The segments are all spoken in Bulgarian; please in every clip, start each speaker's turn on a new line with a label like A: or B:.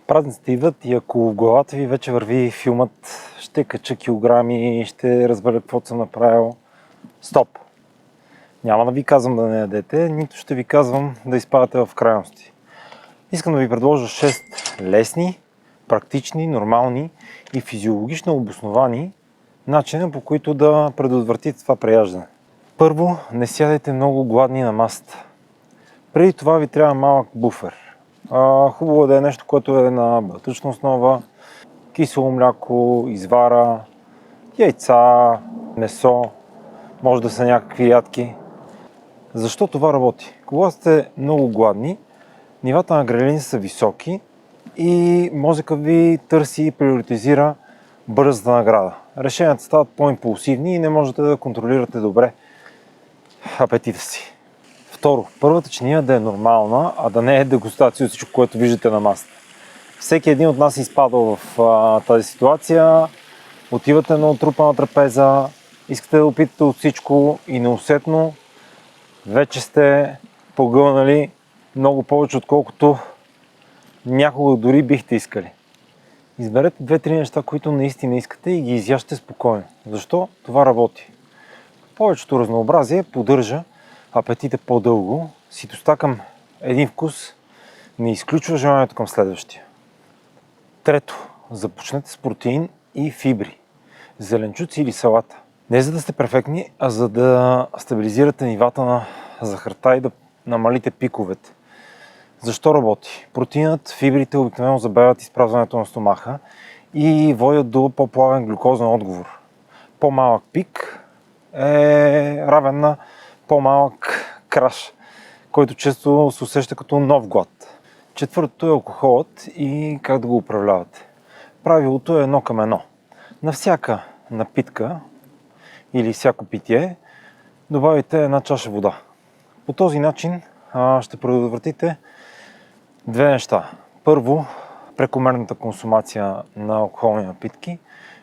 A: Празниците идват и ако в главата ви вече върви филмът, ще кача килограми, ще разбера каквото съм направил. Стоп! Няма да ви казвам да не ядете, нито ще ви казвам да изпадате в крайности. Искам да ви предложа 6 лесни, практични, нормални и физиологично обосновани начина, по които да предотвратите това преяждане. Първо, не сядайте много гладни на масата. Преди това ви трябва малък буфер. Хубаво е да е нещо, което е на белтъчна основа, кисело мляко, извара, яйца, месо, може да са някакви ядки. Защо това работи? Когато сте много гладни, нивата на грелин са високи и мозъкът ви търси и приоритизира бързата награда. Решенията стават по-импулсивни и не можете да контролирате добре апетита си. Второ, първата чиния да е нормална, а да не е дегустация от всичко, което виждате на масата. Всеки един от нас е изпадал в тази ситуация. Отивате на отрупана трапеза, искате да опитате от всичко и неусетно вече сте погълнали много повече, отколкото някога дори бихте искали. Изберете 2-3 неща, които наистина искате и ги изяжте спокойно. Защо? Това работи. Повечето разнообразие поддържа апетита по-дълго, ситостта към един вкус не изключва желанието към следващия. Трето, започнете с протеин и фибри, зеленчуци или салата. Не за да сте перфектни, а за да стабилизирате нивата на захарта и да намалите пиковете. Защо работи? Протеинът, фибрите обикновено забавят изпразването на стомаха и водят до по-плавен глюкозен отговор. По-малък пик е равен на по-малък краш, който често се усеща като нов глад. Четвъртото е алкохолът и как да го управлявате. Правилото е 1:1. На всяка напитка или всяко питие добавите 1 чаша вода. По този начин ще предотвратите 2 неща. Първо, прекомерната консумация на алкохолни напитки.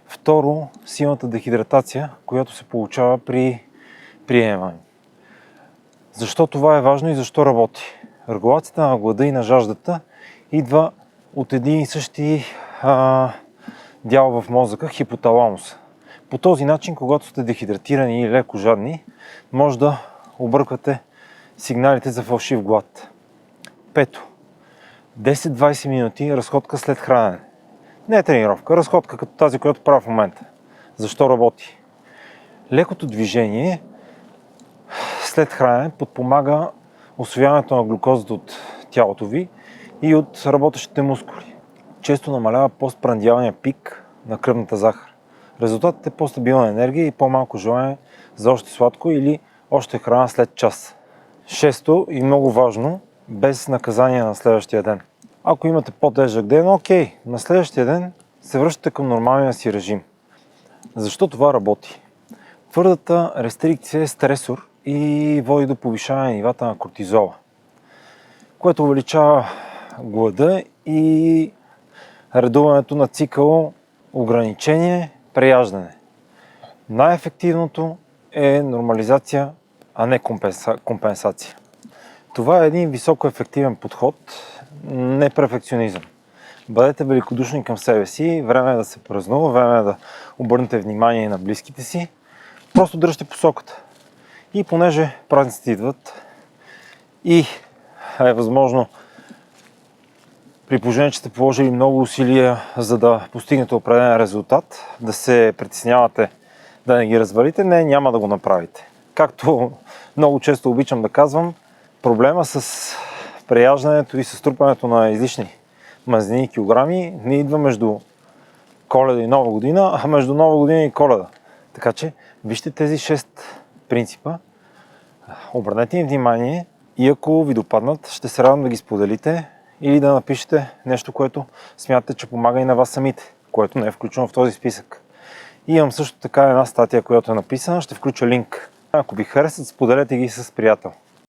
A: Второ, силната дехидратация, която се получава при приемане. Защо това е важно и защо работи? Регулацията на глада и на жаждата идва от един и същи дял в мозъка, хипоталамуса. По този начин, когато сте дехидратирани и леко жадни, може да обърквате сигналите за фалшив глад. Пето. 10-20 минути разходка след хранене. Не е тренировка, разходка като тази, която правя в момента. Защо работи? Лекото движение след хранене подпомага усвояването на глюкозата от тялото ви и от работещите мускули. Често намалява постпрандиалния пик на кръвната захар. Резултатът е по-стабилна енергия и по-малко желание за още сладко или още храна след час. Шесто и много важно, без наказание на следващия ден. Ако имате по-тежък ден, окей, на следващия ден се връщате към нормалния си режим. Защо това работи? Твърдата рестрикция е стресор и води до повишаване на нивата на кортизола, което увеличава глада и редуването на цикъл ограничение, преяждане. Най-ефективното е нормализация, а не компенсация. Това е един високо ефективен подход, не перфекционизъм. Бъдете великодушни към себе си, време е да се празнува, време е да обърнете внимание на близките си. Просто дръжте посоката. И понеже празниците идват и е възможно при положение, че сте положили много усилия за да постигнете определен резултат, да се притеснявате да не ги развалите, не, няма да го направите. Както много често обичам да казвам, проблема с преяждането и с трупането на излишни мазнини и килограми не идва между Коледа и Нова година, а между Нова година и Коледа. Така че вижте тези 6 принципа, обърнете им внимание и ако ви допаднат, ще се радвам да ги споделите или да напишете нещо, което смятате, че помага и на вас самите, което не е включено в този списък. И имам също така една статия, която е написана, ще включа линк. Ако ви харесат, споделете ги с приятел.